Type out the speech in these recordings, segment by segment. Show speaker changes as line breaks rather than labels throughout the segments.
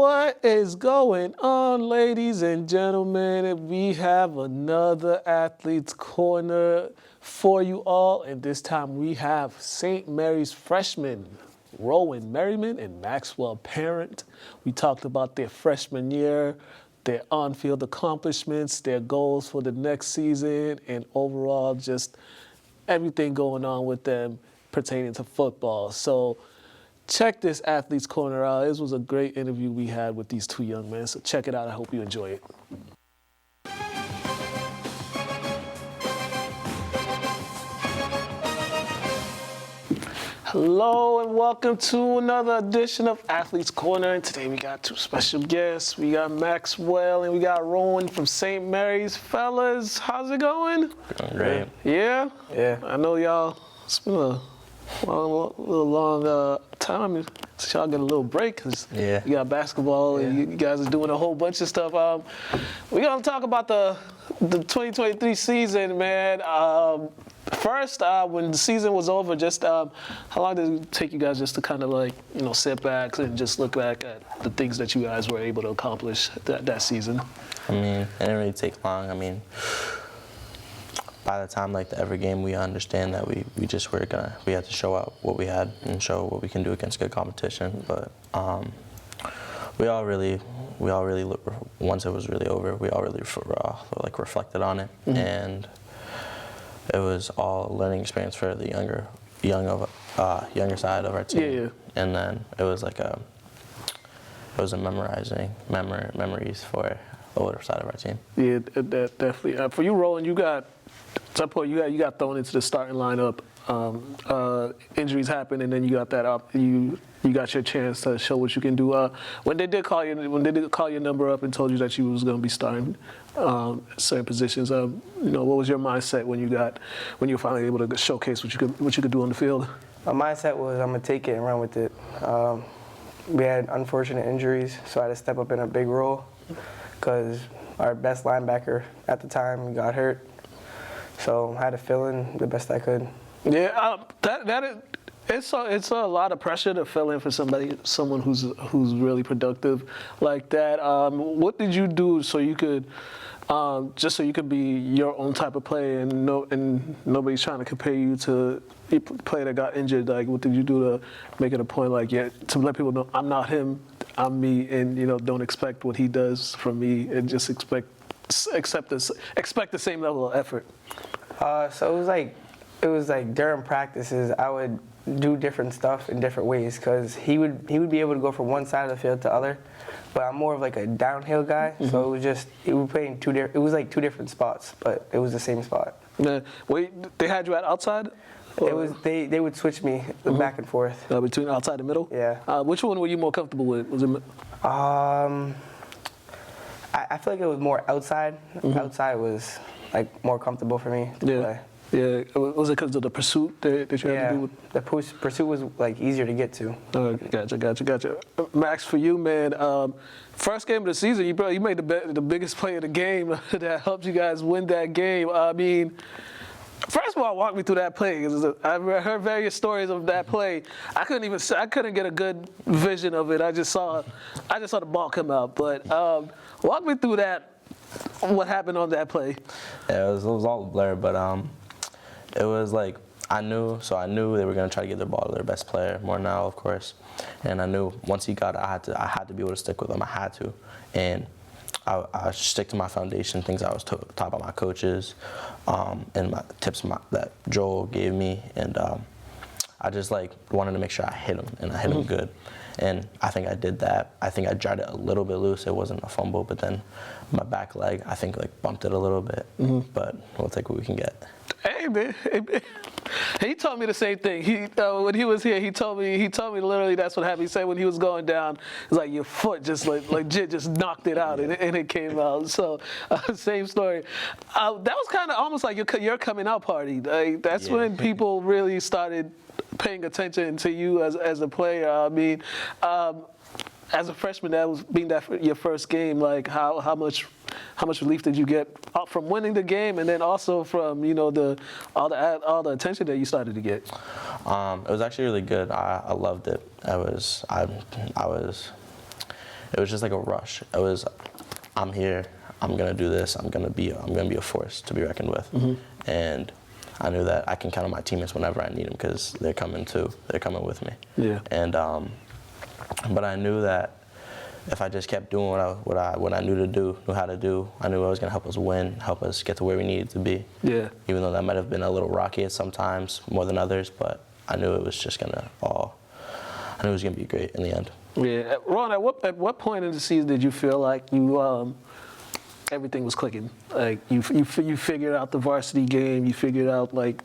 What is going on, ladies and gentlemen? We have another Athletes Corner for you all, and this time we have St. Mary's freshmen, Rowan Merryman and Maxwell Parent. We talked about their freshman year, their on-field accomplishments, their goals for the next season, and overall just everything going on with them pertaining to football. So check this Athletes Corner out. This was a great interview we had with these two young men. So check it out. I hope you enjoy it. Hello and welcome to another edition of Athletes Corner. And today we got two special guests. We got Maxwell and we got Rowan from St. Mary's. Fellas, how's it going?
Going great.
Yeah?
Yeah.
I know y'all, it's been a long time. So y'all get a little break because you got basketball and you guys are doing a whole bunch of stuff. We're going to talk about the 2023 season, man. First, when the season was over, just how long did it take you guys just to kind of like, sit back and just look back at the things that you guys were able to accomplish that season?
I mean, it didn't really take long. I mean, by the time like every game, we understand that we had to show out what we had and show what we can do against good competition. But we all really once it was really over, we all really reflected on it, and it was all a learning experience for the younger side of our team.
Yeah.
And then it was memories for the older side of our team.
Yeah, definitely. For you, Roland, you got thrown into the starting lineup. Injuries happened, and then you got that up. You got your chance to show what you can do. When they did call your number up and told you that you was going to be starting certain positions, what was your mindset when you were finally able to showcase what you could do on the field?
My mindset was I'm gonna take it and run with it. We had unfortunate injuries, so I had to step up in a big role because our best linebacker at the time got hurt. So I had to fill in the best I could.
Yeah, it's a lot of pressure to fill in for someone who's really productive like that. What did you do so you could just so you could be your own type of player and nobody's trying to compare you to a player that got injured? Like, what did you do to make it a point to let people know I'm not him, I'm me, and don't expect what he does from me, and just expect the same level of effort?
So it was like during practices, I would do different stuff in different ways because he would be able to go from one side of the field to other, but I'm more of like a downhill guy. Mm-hmm. So it was playing it was like two different spots, but it was the same spot.
Yeah. Wait, they had you at outside?
It was they would switch me back and forth
between outside and middle.
Yeah.
Which one were you more comfortable with? Was it?
I feel like it was more outside. Mm-hmm. Outside was like more comfortable for me to play.
Yeah, was it because of the pursuit that you had to do with?
The pursuit was like easier to get to.
Gotcha. Max, for you, man, first game of the season, you made the biggest play of the game that helped you guys win that game. I mean, first of all, walk me through that play. I've heard various stories of that play. I couldn't get a good vision of it. I just saw the ball come out. But walk me through that. What happened on that play?
Yeah, it was all blurred, but it was like I knew they were gonna try to get the ball to their best player, more now, of course. And I knew once he got it, I had to be able to stick with him. I had to, and I stick to my foundation, things I was taught by my coaches, and my tips that Joel gave me, and I just wanted to make sure I hit him, and I hit him good. And I think I did that. I think I jarred it a little bit loose. It wasn't a fumble, but then my back leg, I think, bumped it a little bit. Mm-hmm. But we'll take what we can get.
Hey, man. He told me the same thing. When he was here, he told me literally that's what happened. He said when he was going down, it's like your foot just legit just knocked it out, and it came out. So same story. That was kind of almost like your coming out party. That's when people really started paying attention to you as a player. I mean, as a freshman, your first game, how much relief did you get from winning the game, and then also from all the attention that you started to get?
It was actually really good. I loved it. it was just like a rush. It was, I'm here. I'm gonna do this. I'm gonna be a force to be reckoned with. And I knew that I can count on my teammates whenever I need them because they're coming too. They're coming with me.
Yeah.
And but I knew that if I just kept doing what I knew how to do, I knew I was gonna help us win, help us get to where we needed to be.
Yeah.
Even though that might have been a little rocky at sometimes, more than others, but I knew it was just gonna I knew it was gonna be great in the end.
Yeah. Ron, at what point in the season did you feel like you everything was clicking? Like you figured out the varsity game, you figured out like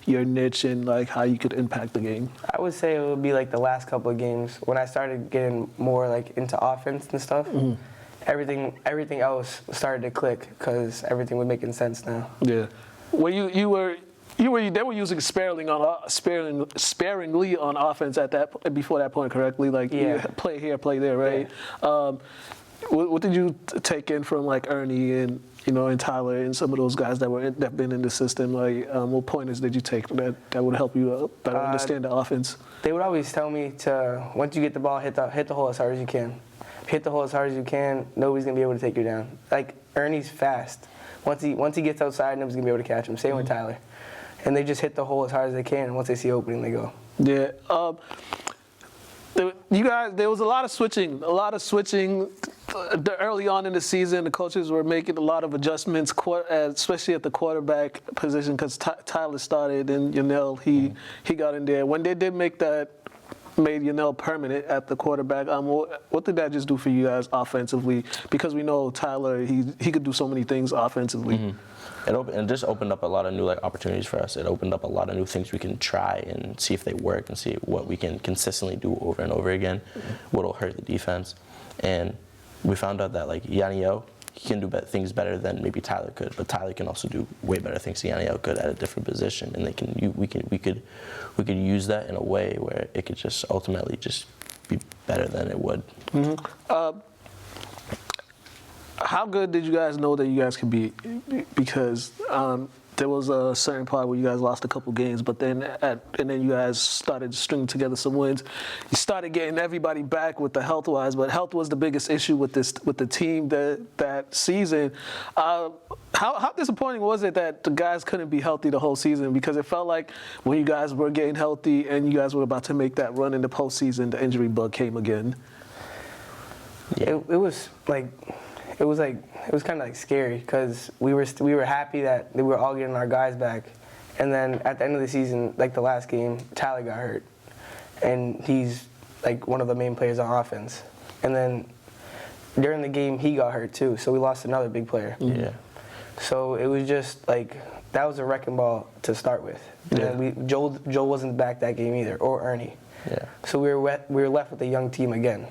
your niche and like how you could impact the game?
I would say it would be like the last couple of games when I started getting more like into offense and stuff. Everything else started to click because everything was making sense now.
Yeah. Well, they were using sparingly on offense before that point, correctly? Like play here, play there, right?
Yeah.
What did you take in from like Ernie and and Tyler and some of those guys that been in the system? Like, what pointers did you take that would help you better understand the offense?
They would always tell me to, once you get the ball, hit the hole as hard as you can. Hit the hole as hard as you can. Nobody's gonna be able to take you down. Like Ernie's fast. Once he gets outside, nobody's gonna be able to catch him. Same with Tyler. And they just hit the hole as hard as they can. And once they see opening, they go.
Yeah. You guys, there was a lot of switching. Early on in the season, the coaches were making a lot of adjustments, especially at the quarterback position, because Tyler started and Yanel, he got in there. When they did made Yanel permanent at the quarterback, what did that just do for you guys offensively? Because we know Tyler, he could do so many things offensively.
It just opened up a lot of new opportunities for us. It opened up a lot of new things we can try and see if they work and see what we can consistently do over and over again, what'll hurt the defense. And we found out that Yaniel, he can do things better than maybe Tyler could, but Tyler can also do way better things than Yaniel could at a different position, and we could use that in a way where it could just ultimately just be better than it would.
How good did you guys know that you guys could be? Because there was a certain part where you guys lost a couple games, but then you guys started stringing together some wins. You started getting everybody back with the health-wise, but health was the biggest issue with the team that season. How disappointing was it that the guys couldn't be healthy the whole season? Because it felt like when you guys were getting healthy and you guys were about to make that run in the postseason, the injury bug came again.
Yeah. It was kind of scary because we were happy that we were all getting our guys back, and then at the end of the season, like the last game, Tyler got hurt, and he's one of the main players on offense, and then during the game he got hurt too, so we lost another big player.
Yeah.
So it was just that was a wrecking ball to start with.
Yeah.
And Joel wasn't back that game either, or Ernie.
Yeah.
So we were left with a young team again.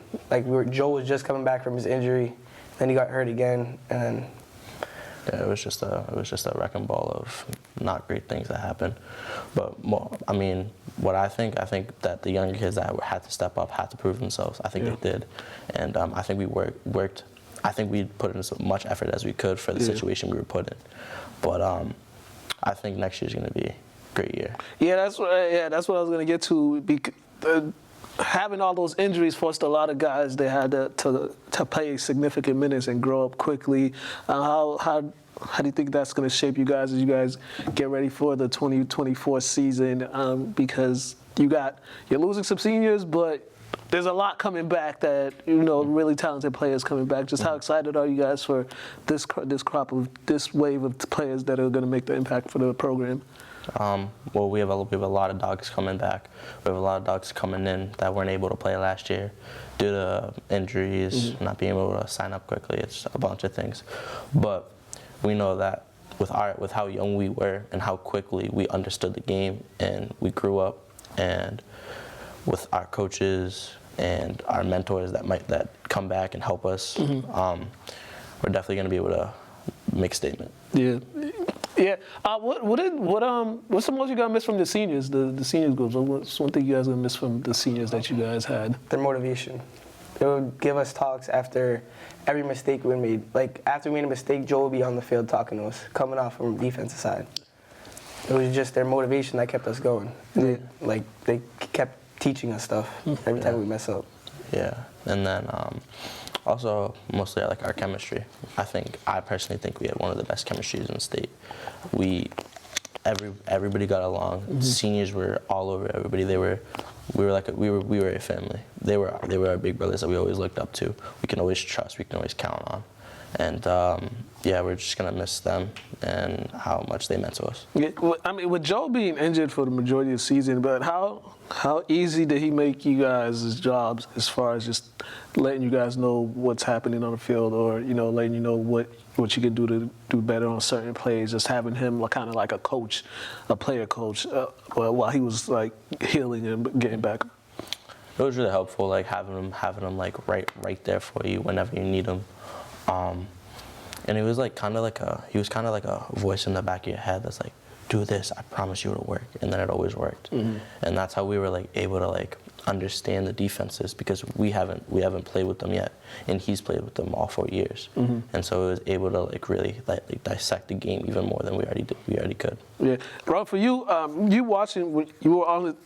Joel was just coming back from his injury. Then he got hurt again, and then.
Yeah, it was just a wrecking ball of not great things that happened. But what I think that the younger kids that had to step up, had to prove themselves. I think they did, and I think we worked. I think we put in as much effort as we could for the situation we were put in. But I think next year's gonna be a great year.
Yeah, that's what I was gonna get to. Having all those injuries forced a lot of guys. They had to play significant minutes and grow up quickly. How do you think that's going to shape you guys as you guys get ready for the 2024 season? Because you're losing some seniors, but there's a lot coming back that really talented players coming back. Just how excited are you guys for this wave of players that are going to make the impact for the program?
Well, we have a lot of dogs coming back. We have a lot of dogs coming in that weren't able to play last year due to injuries, not being able to sign up quickly. It's a bunch of things. But we know that with how young we were and how quickly we understood the game and we grew up, and with our coaches and our mentors that come back and help us, we're definitely going to be able to make a statement.
Yeah. Yeah. What's the most you gonna miss from the seniors? The seniors groups. What's one thing you guys gonna miss from the seniors that you guys had?
Their motivation. They would give us talks after every mistake we made. After we made a mistake, Joe would be on the field talking to us, coming off from the defensive side. It was just their motivation that kept us going. They kept teaching us stuff every time we mess up.
Yeah, and then Also, mostly I like our chemistry. I personally think we had one of the best chemistries in the state. Everybody got along.
Mm-hmm.
Seniors were all over everybody. We were a family. They were our big brothers that we always looked up to. We can always trust. We can always count on. And yeah, we're just gonna miss them and how much they meant to us.
Yeah, I mean, with Joe being injured for the majority of the season, but how easy did he make you guys' jobs as far as just letting you guys know what's happening on the field, or letting you know what you can do to do better on certain plays? Just having him kind of like a coach, a player coach, while he was like healing and getting back.
It was really helpful, like having him like right there for you whenever you need him. And he was kind of like a voice in the back of your head that's like, do this, I promise you it'll work, and then it always worked. Mm-hmm. And that's how we were like able to like understand the defenses, because we haven't played with them yet, and he's played with them all 4 years. Mm-hmm. And so it was able to like really like dissect the game even more than we already could.
Yeah, Rob, for you, you watching, you were on the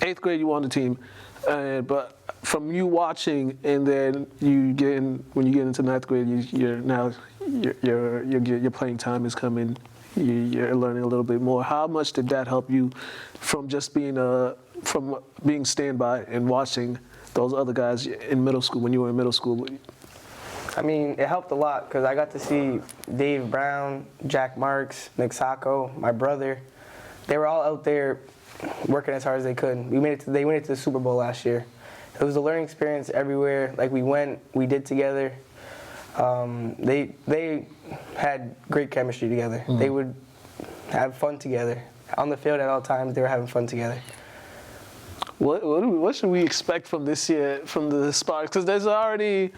8th grade, you were on the team, but from you watching, and then when you get into 9th grade, your playing time is coming. You're learning a little bit more. How much did that help you from just being standby and watching those other guys in middle school, when you were in middle school?
I mean, it helped a lot because I got to see Dave Brown, Jack Marks, Nick Sacco, my brother. They were all out there working as hard as they could. They made it to the Super Bowl last year. It was a learning experience everywhere. Like we did together. They had great chemistry together. Mm-hmm. They would have fun together. On the field at all times, they were having fun together.
What should we expect from this year from the Spartans? Because there's already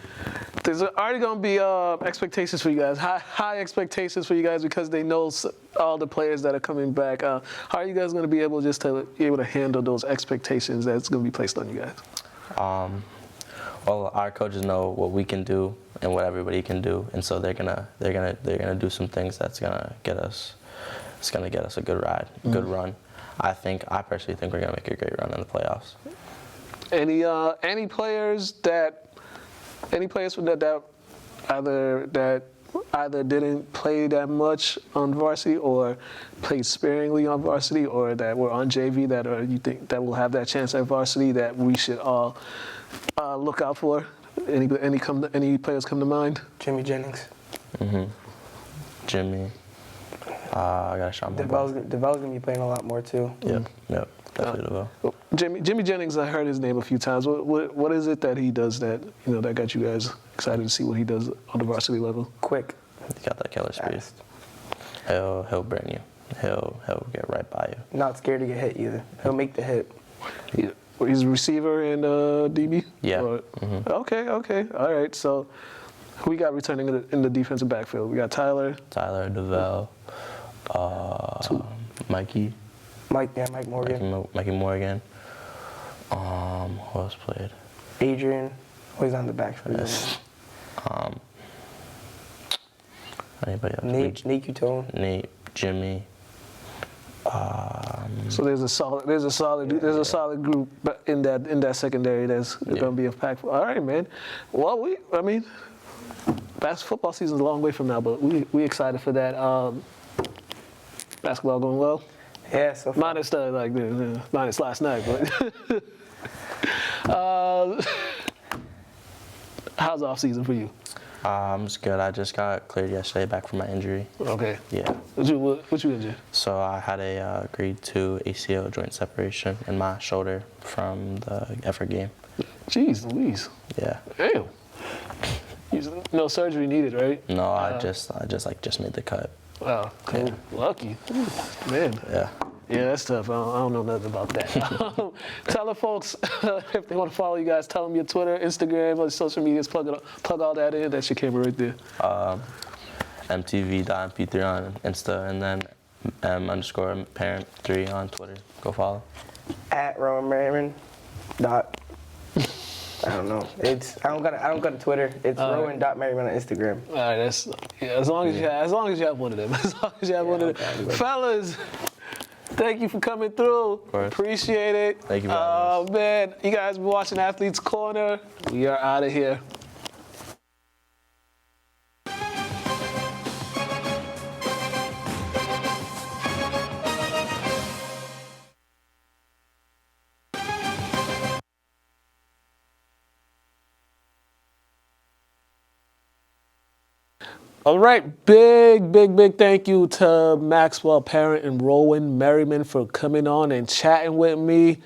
going to be expectations for you guys, high expectations for you guys, because they know all the players that are coming back. How are you guys going to be able to handle those expectations that's going to be placed on you guys?
Well, our coaches know what we can do and what everybody can do, and so they're gonna do some things that's gonna get us. It's gonna get us a good ride, good run. I personally think we're gonna make a great run in the playoffs.
Any players that either didn't play that much on varsity or played sparingly on varsity, or that were on JV that you think that will have that chance at varsity that we should all look out for? Any players come to mind?
Jimmy Jennings.
Mm-hmm. Jimmy. I got a shot.
DeVell's gonna be playing a lot more too.
Yep. Definitely DeVell.
Jimmy Jennings, I heard his name a few times. What is it that he does that that got you guys excited to see what he does on the varsity level?
Quick.
He got that killer speed. He'll burn you. He'll get right by you.
Not scared to get hit either. He'll make the hit.
He's a receiver and DB?
Yeah.
Mm-hmm. Okay. All right. So who we got returning in the defensive backfield? We got Tyler,
DeVell, Mikey.
Mike Morgan.
Mikey Morgan. Who else played?
Adrian. He's on the backfield.
Yes. Anybody else?
Nate Cutone.
Nate, Jimmy.
So there's a solid group in that secondary that's going to be impactful. All right, man. Well, football season is a long way from now, but we excited for that. Basketball going well.
Yeah, so far.
Minus last night, but how's the off season for you?
It's good. I just got cleared yesterday back from my injury.
Okay.
Yeah.
What you injured?
So I had a grade 2 ACL joint separation in my shoulder from the effort game.
Jeez Louise.
Yeah.
Damn. No surgery needed, right?
No, I just made the cut.
Wow. Cool. Yeah. Lucky. Man.
Yeah.
Yeah, that's tough. I don't know nothing about that. Tell the folks if they want to follow you guys. Tell them your Twitter, Instagram, or social medias. Plug all that in. That's your camera right there.
MTV.mp3 on Insta, and then M_parent3 on Twitter. Go follow.
At Rowan Merryman. I don't know. I don't got a Twitter. It's Rowan.Merryman on Instagram.
All right, as long as you have one of them. As long as you have one of them. Fellas, thank you for coming through. Appreciate it.
Thank you, man.
Man, you guys been watching Athletes Corner. We are out of here. All right, big thank you to Maxwell Parent and Rowan Merryman for coming on and chatting with me.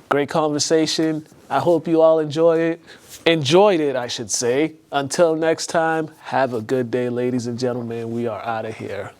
Great conversation. I hope you all enjoyed it. Enjoyed it, I should say. Until next time, have a good day, ladies and gentlemen. We are out of here.